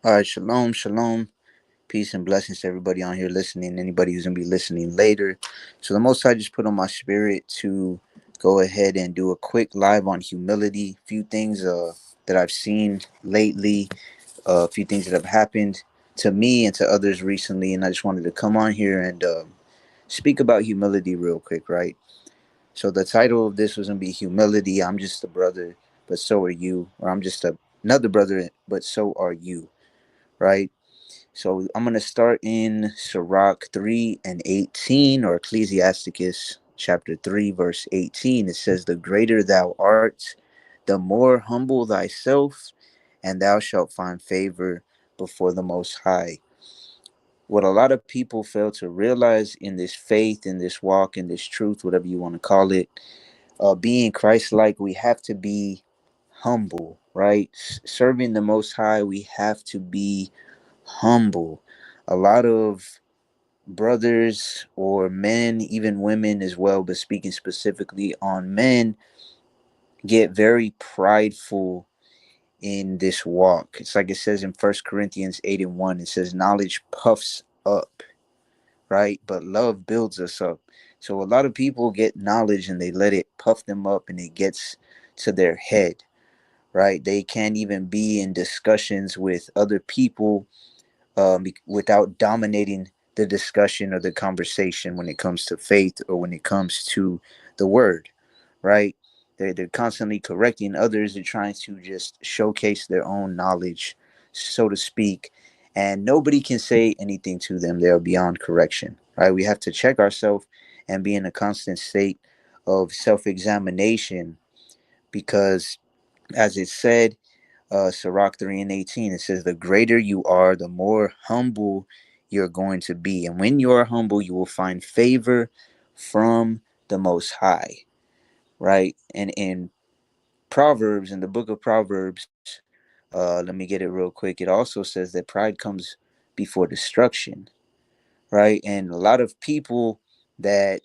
All right, shalom, shalom, peace and blessings to everybody on here listening, anybody who's gonna be listening later. So the Most High just put on my spirit to go ahead and do a quick live on humility. A few things that I've seen lately, a few things that have happened to me and to others recently, and I just wanted to come on here and speak about humility real quick, right? So the title of this was gonna be humility. I'm just a brother, but so are you, or I'm just another brother, but so are you, right? So I'm going to start in Sirach 3 and 18, or Ecclesiasticus chapter 3, verse 18. It says, "The greater thou art, the more humble thyself, and thou shalt find favor before the Most High." What a lot of people fail to realize in this faith, in this walk, in this truth, whatever you want to call it, being Christ like, we have to be humble, right? Serving the Most High, we have to be humble. A lot of brothers or men, even women as well, but speaking specifically on men, get very prideful in this walk. It's like it says in First Corinthians 8 and 1, it says, "Knowledge puffs up," right? But love builds us up. So a lot of people get knowledge and they let it puff them up and it gets to their head, right? They can't even be in discussions with other people without dominating the discussion or the conversation when it comes to faith or when it comes to the word, right? They're constantly correcting others. They're trying to just showcase their own knowledge, so to speak. And nobody can say anything to them. They're beyond correction, right? We have to check ourselves and be in a constant state of self examination because, as it said, Sirach 3 and 18, it says, "The greater you are, the more humble you're going to be. And when you are humble, you will find favor from the Most High," right? And in Proverbs, in the book of Proverbs, let me get it real quick. It also says that pride comes before destruction, right? And a lot of people that,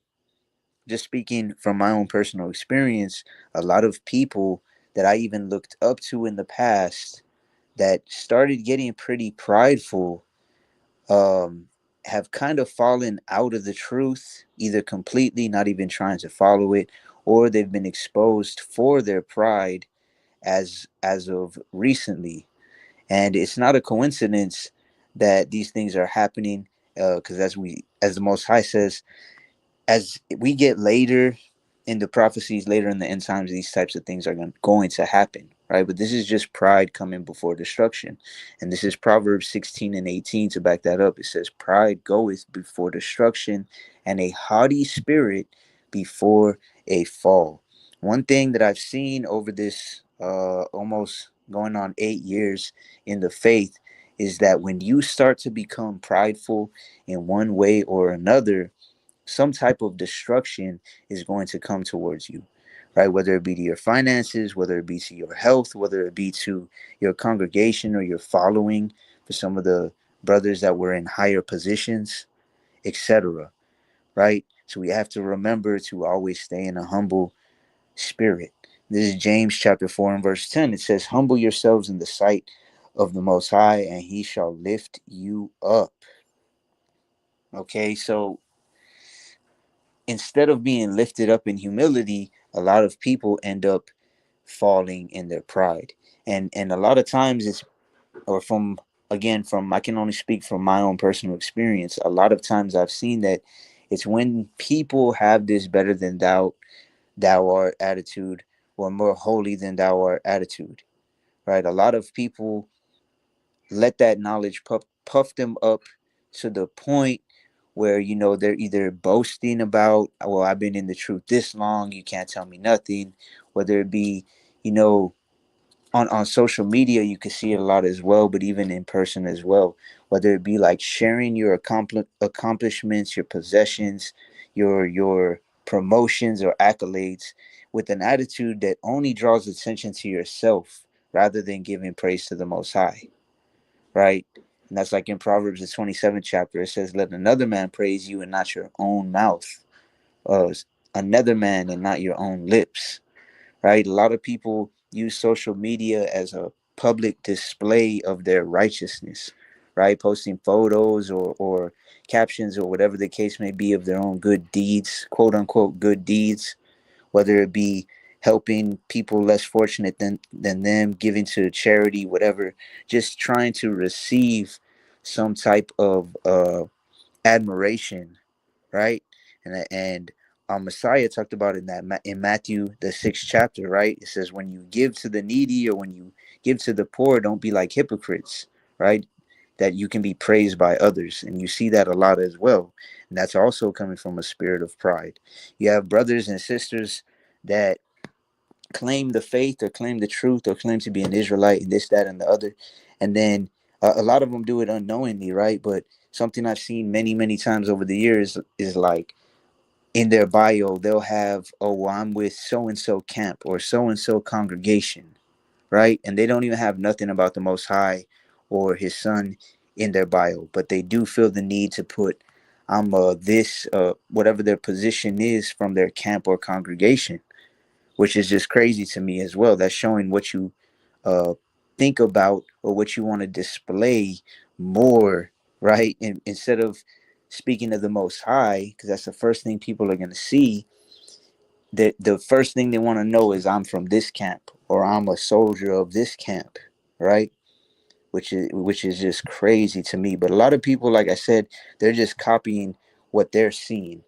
just speaking from my own personal experience, a lot of people that I even looked up to in the past that started getting pretty prideful um, have kind of fallen out of the truth, either completely not even trying to follow it, or they've been exposed for their pride as of recently. And it's not a coincidence that these things are happening, because as the Most High says, as we get later in the prophecies, later in the end times, these types of things are going to happen, right? But this is just pride coming before destruction. And this is Proverbs 16 and 18 to back that up. It says, "Pride goeth before destruction, and a haughty spirit before a fall." One thing that I've seen over this almost going on 8 years in the faith is that when you start to become prideful in one way or another, some type of destruction is going to come towards you, right? Whether it be to your finances, whether it be to your health, whether it be to your congregation or your following for some of the brothers that were in higher positions, etc., right? So we have to remember to always stay in a humble spirit. This is James chapter 4 and verse 10. It says, "Humble yourselves in the sight of the Most High, and he shall lift you up." Okay, so instead of being lifted up in humility, a lot of people end up falling in their pride. And a lot of times it's, or from, again, from, I can only speak from my own personal experience. A lot of times I've seen that it's when people have this better than thou art attitude, or more holy than thou art attitude, right? A lot of people let that knowledge puff them up to the point where, they're either boasting about, "Well, I've been in the truth this long, you can't tell me nothing," whether it be, you know on social media, you can see it a lot as well, but even in person as well, whether it be like sharing your accomplishments, your possessions, your promotions or accolades, with an attitude that only draws attention to yourself rather than giving praise to the Most High, right? And that's like in Proverbs, the 27th chapter. It says, "Let another man praise you and not your own mouth. Uh, Another man and not your own lips," right? A lot of people use social media as a public display of their righteousness, right? Posting photos or captions or whatever the case may be of their own good deeds, quote unquote good deeds, whether it be helping people less fortunate than them, giving to charity, whatever, just trying to receive some type of admiration, right? And our Messiah talked about in in Matthew the 6th chapter, right? It says when you give to the needy or when you give to the poor, don't be like hypocrites, right? That you can be praised by others, and you see that a lot as well. And that's also coming from a spirit of pride. You have brothers and sisters that claim the faith or claim the truth or claim to be an Israelite and this, that, and the other, and then a lot of them do it unknowingly, right? But something I've seen many, many times over the years is like in their bio, they'll have, oh, well, I'm with so and so camp or so and so congregation, right? And they don't even have nothing about the Most High or His Son in their bio, but they do feel the need to put, I'm this, whatever their position is from their camp or congregation, which is just crazy to me as well. That's showing what you uh, think about or what you want to display more, right? And instead of speaking of the Most High, because that's the first thing people are going to see, the first thing they want to know is I'm from this camp or I'm a soldier of this camp, right? Which is just crazy to me. But a lot of people, like I said, they're just copying what they're seeing,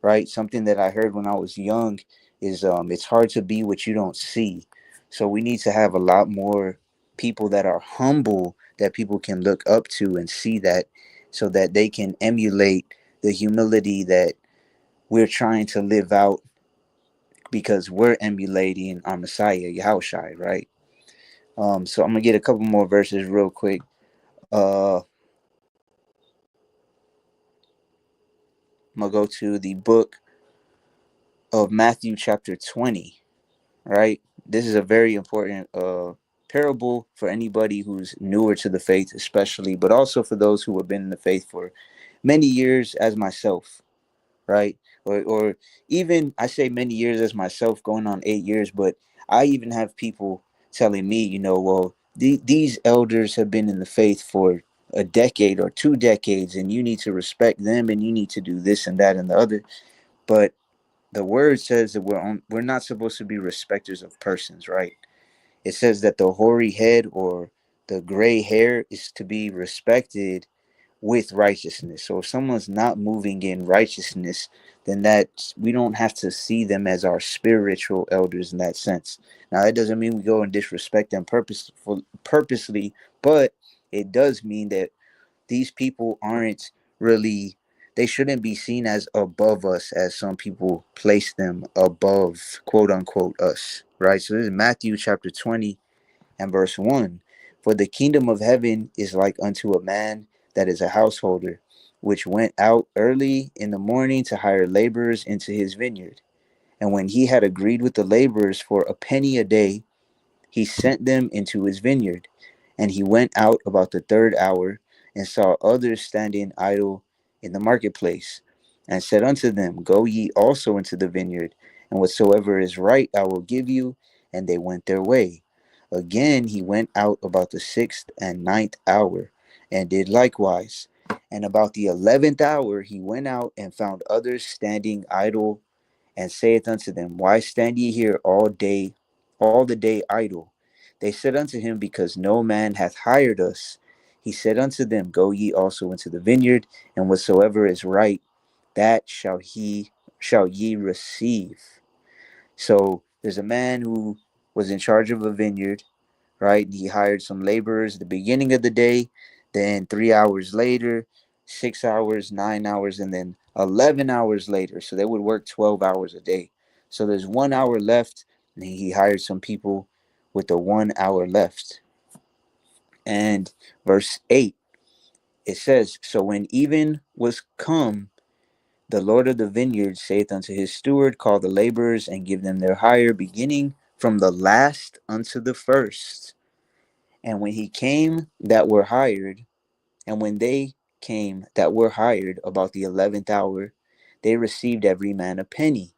right? Something that I heard when I was young is it's hard to be what you don't see. So we need to have a lot more people that are humble that people can look up to and see that so that they can emulate the humility that we're trying to live out because we're emulating our Messiah, Yahushai, right? So I'm gonna get a couple more verses real quick. I'm gonna go to the book of Matthew chapter 20, right? This is a very important parable for anybody who's newer to the faith, especially, but also for those who have been in the faith for many years, as myself, right? Or even I say many years as myself, going on 8 years, but I even have people telling me, well, these elders have been in the faith for a decade or 2 decades, and you need to respect them, and you need to do this and that and the other. But the word says that we're not supposed to be respecters of persons, right? It says that the hoary head or the gray hair is to be respected with righteousness. So if someone's not moving in righteousness, then that we don't have to see them as our spiritual elders in that sense. Now that doesn't mean we go and disrespect them purposely, but it does mean that these people aren't really, they shouldn't be seen as above us as some people place them above, quote unquote, us, right? So this is Matthew chapter 20 and verse 1. For the kingdom of heaven is like unto a man that is a householder, which went out early in the morning to hire laborers into his vineyard. And when he had agreed with the laborers for a penny a day, he sent them into his vineyard. And he went out about the third hour and saw others standing idle in the marketplace, and said unto them, Go ye also into the vineyard, and whatsoever is right I will give you. And they went their way. Again he went out about the sixth and ninth hour, and did likewise. And about the 11th hour he went out and found others standing idle, and saith unto them, Why stand ye here all the day idle? They said unto him, Because no man hath hired us. He said unto them, Go ye also into the vineyard, and whatsoever is right, that shall ye receive. So there's a man who was in charge of a vineyard, right? He hired some laborers at the beginning of the day, then 3 hours later, 6 hours, 9 hours, and then 11 hours later. So they would work 12 hours a day. So there's 1 hour left, and he hired some people with the 1 hour left. And verse 8, it says, So when even was come, the Lord of the vineyard saith unto his steward, Call the laborers and give them their hire, beginning from the last unto the first. And when he came that were hired, and when they came that were hired about the 11th hour, they received every man a penny.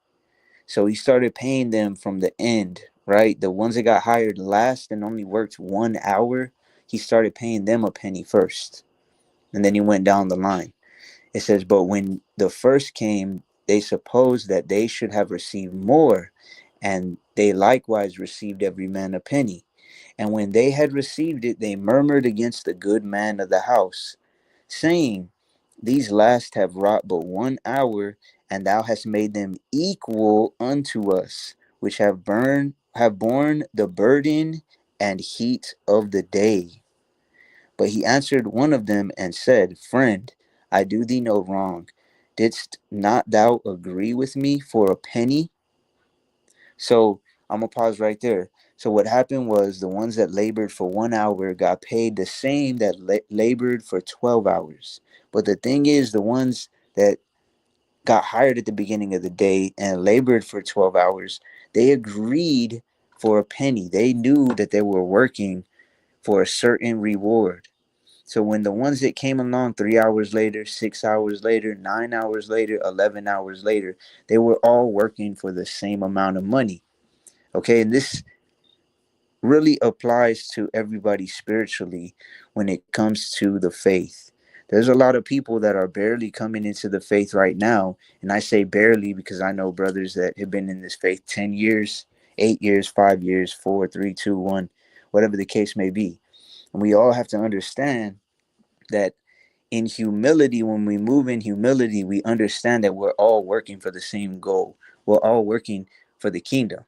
So he started paying them from the end, right? The ones that got hired last and only worked 1 hour, he started paying them a penny first. And then he went down the line. It says, but when the first came, they supposed that they should have received more, and they likewise received every man a penny. And when they had received it, they murmured against the good man of the house, saying, these last have wrought but 1 hour, and thou hast made them equal unto us, which have borne the burden and heat of the day. But he answered one of them and said, friend, I do thee no wrong. Didst not thou agree with me for a penny? So I'm going to pause right there. So what happened was the ones that labored for 1 hour got paid the same that labored for 12 hours. But the thing is, the ones that got hired at the beginning of the day and labored for 12 hours, they agreed for a penny. They knew that they were working for a certain reward. So when the ones that came along 3 hours later, 6 hours later, 9 hours later, 11 hours later, they were all working for the same amount of money. Okay, and this really applies to everybody spiritually when it comes to the faith. There's a lot of people that are barely coming into the faith right now. And I say barely because I know brothers that have been in this faith 10 years, 8 years, 5 years, 4, 3, 2, 1, whatever the case may be. And we all have to understand that in humility, when we move in humility, we understand that we're all working for the same goal. We're all working for the kingdom.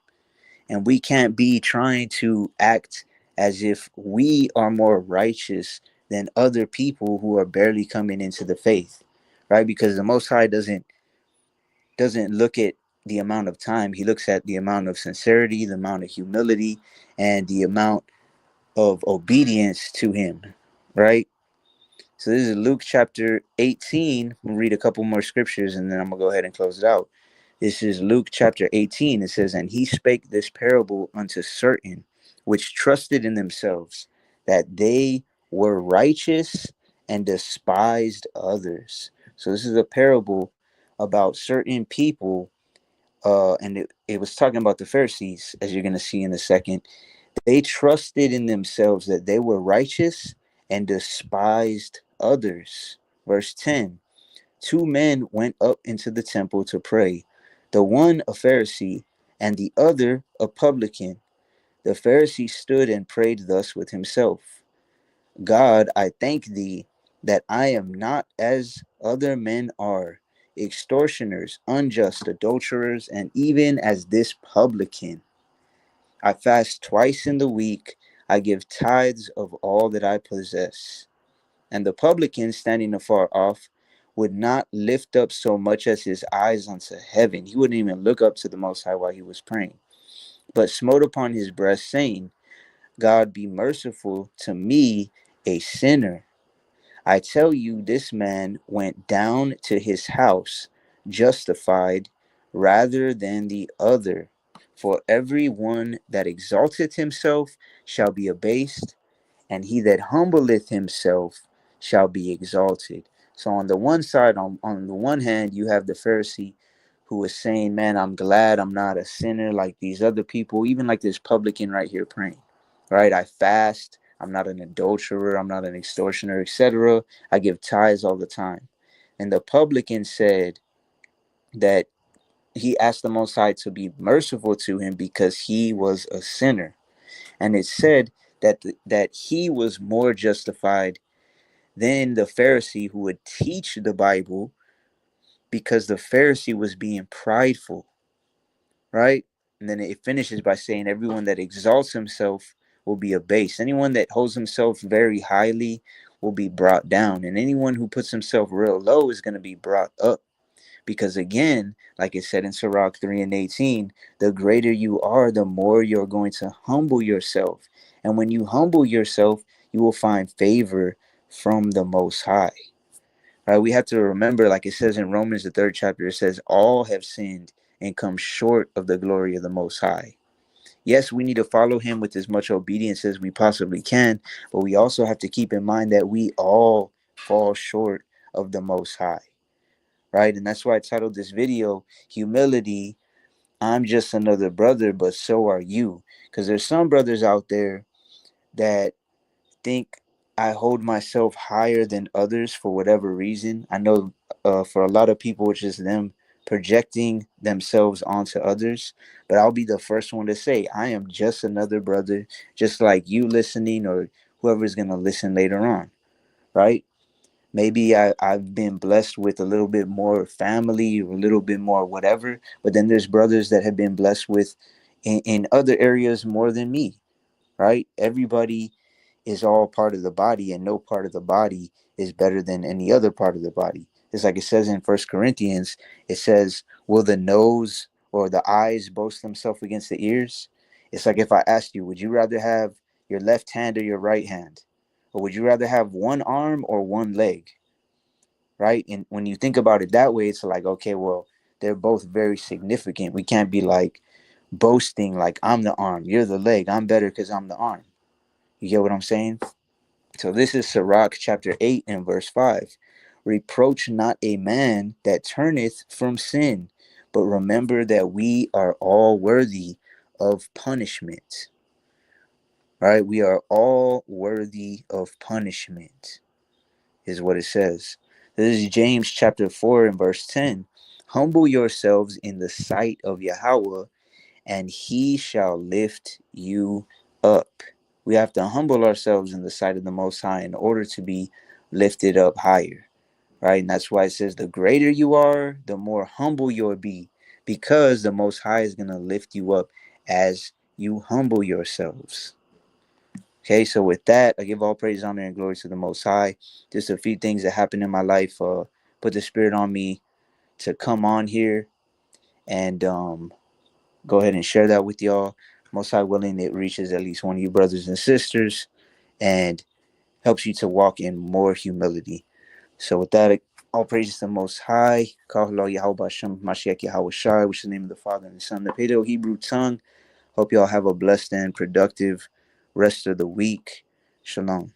And we can't be trying to act as if we are more righteous than other people who are barely coming into the faith, right? Because the Most High doesn't look at the amount of time. He looks at the amount of sincerity, the amount of humility, and the amount of obedience to him, right? So this is Luke chapter 18. We'll read a couple more scriptures and then I'm going to go ahead and close it out. This is Luke chapter 18. It says, and he spake this parable unto certain which trusted in themselves that they were righteous and despised others. So this is a parable about certain people, and it was talking about the Pharisees, as you're going to see in a second. They trusted in themselves that they were righteous and despised others. Verse 10, two men went up into the temple to pray, the one a Pharisee and the other a publican. The Pharisee stood and prayed thus with himself, God, I thank thee that I am not as other men are, extortioners, unjust, adulterers, and even as this publican. I fast twice in the week. I give tithes of all that I possess. And the publican, standing afar off, would not lift up so much as his eyes unto heaven. He wouldn't even look up to the Most High while he was praying, but smote upon his breast, saying, God, be merciful to me, a sinner. I tell you, this man went down to his house justified rather than the other. For every one that exalteth himself shall be abased, and he that humbleth himself shall be exalted. So on the one side, on the one hand, you have the Pharisee who was saying, man, I'm glad I'm not a sinner like these other people, even like this publican right here praying, right? I fast. I'm not an adulterer. I'm not an extortioner, etc. I give tithes all the time. And the publican said that he asked the Most High to be merciful to him because he was a sinner. And it said that he was more justified than the Pharisee who would teach the Bible, because the Pharisee was being prideful, right? And then it finishes by saying, everyone that exalts himself will be abased. Anyone that holds himself very highly will be brought down. And anyone who puts himself real low is going to be brought up. Because again, like it said in Sirach 3 and 18, the greater you are, the more you're going to humble yourself. And when you humble yourself, you will find favor from the Most High. Right? We have to remember, like it says in Romans, the 3rd chapter, it says, all have sinned and come short of the glory of the Most High. Yes, we need to follow him with as much obedience as we possibly can, but we also have to keep in mind that we all fall short of the Most High. Right? And that's why I titled this video, Humility I'm just another brother, but so are you. Because there's some brothers out there that think I hold myself higher than others for whatever reason. I know for a lot of people, it's just them projecting themselves onto others. But I'll be the first one to say, I am just another brother, just like you listening or whoever's going to listen later on, right? Maybe I've been blessed with a little bit more family or a little bit more whatever, but then there's brothers that have been blessed with in other areas more than me, right? Everybody is all part of the body, and no part of the body is better than any other part of the body. It's like it says in First Corinthians, it says, will the nose or the eyes boast themselves against the ears? It's like if I asked you, would you rather have your left hand or your right hand? Or would you rather have one arm or one leg? Right? And when you think about it that way, it's like, okay, well, they're both very significant. We can't be like boasting like I'm the arm, you're the leg, I'm better because I'm the arm. You get what I'm saying? So this is Sirach chapter 8 and verse 5. Reproach not a man that turneth from sin, but remember that we are all worthy of punishment. Right? We are all worthy of punishment, is what it says. This is James chapter 4 and verse 10. Humble yourselves in the sight of Yahweh, and he shall lift you up. We have to humble ourselves in the sight of the Most High in order to be lifted up higher, right? And that's why it says the greater you are, the more humble you'll be, because the Most High is going to lift you up as you humble yourselves. Okay, so with that, I give all praise, honor, and glory to the Most High. Just a few things that happened in my life put the Spirit on me to come on here and go ahead and share that with y'all. Most High willing, it reaches at least one of you brothers and sisters and helps you to walk in more humility. So with that, all praises to the Most High. Kahlo Yahweh Hashem Mashiach Yahweh Shai, which is the name of the Father and the Son, the Paleo Hebrew tongue. Hope y'all have a blessed and productive rest of the week. Shalom.